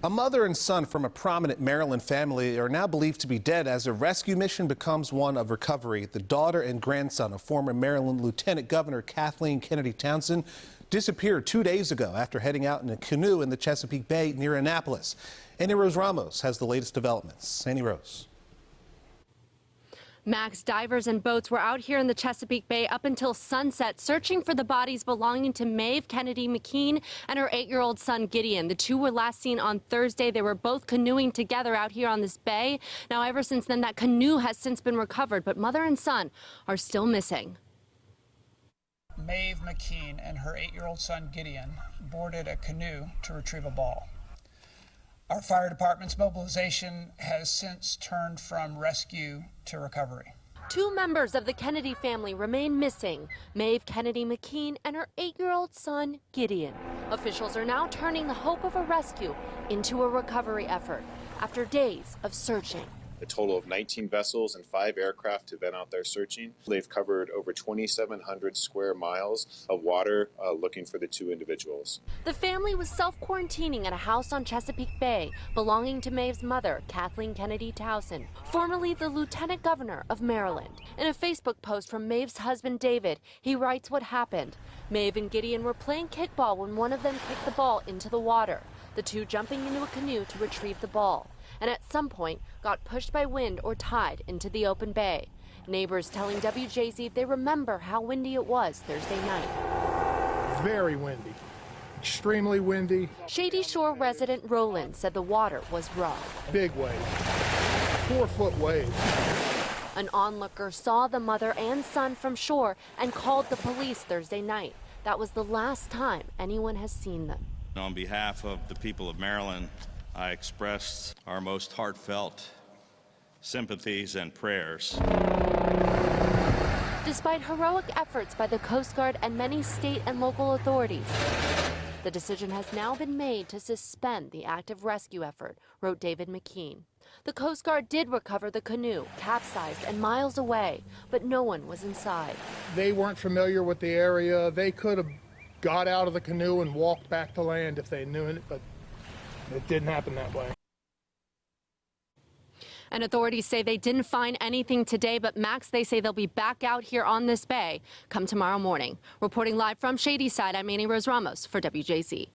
A mother and son from a prominent Maryland family are now believed to be dead as a rescue mission becomes one of recovery. The daughter and grandson of former Maryland Lieutenant Governor Kathleen Kennedy Townsend disappeared 2 days ago after heading out in a canoe in the Chesapeake Bay near Annapolis. Annie Rose Ramos has the latest developments. Annie Rose. Max, divers and boats were out here in the Chesapeake Bay up until sunset, searching for the bodies belonging to Maeve Kennedy McKean and her 8-year-old son, Gideon. The two were last seen on Thursday. They were both canoeing together out here on this bay. Now, ever since then, that canoe has since been recovered, but mother and son are still missing. Maeve McKean and her 8-year-old son, Gideon, boarded a canoe to retrieve a ball. Our fire department's mobilization has since turned from rescue to recovery. Two members of the Kennedy family remain missing, Maeve Kennedy McKean and her 8-year-old son, Gideon. Officials are now turning the hope of a rescue into a recovery effort after days of searching. A total of 19 vessels and 5 aircraft have been out there searching. They've covered over 2,700 square miles of water looking for the two individuals. The family was self-quarantining at a house on Chesapeake Bay belonging to Maeve's mother, Kathleen Kennedy Townsend, formerly the Lieutenant Governor of Maryland. In a Facebook post from Maeve's husband, David, he writes what happened. Maeve and Gideon were playing kickball when one of them kicked the ball into the water, the two jumping into a canoe to retrieve the ball, and at some point got pushed by wind or tide into the open bay. Neighbors telling WJZ they remember how windy it was Thursday night. Very windy, extremely windy. Shady Shore resident Roland said the water was rough. Big waves, 4-foot waves. An onlooker saw the mother and son from shore and called the police Thursday night. That was the last time anyone has seen them. On behalf of the people of Maryland, I expressed our most heartfelt sympathies and prayers. Despite heroic efforts by the Coast Guard and many state and local authorities, the decision has now been made to suspend the active rescue effort, wrote David McKean. The Coast Guard did recover the canoe, capsized and miles away, but no one was inside. They weren't familiar with the area. They could have got out of the canoe and walked back to land if they knew it, but it didn't happen that way. And authorities say they didn't find anything today, but Max, they say they'll be back out here on this bay come tomorrow morning. Reporting live from Shadyside, I'm Annie Rose Ramos for WJZ.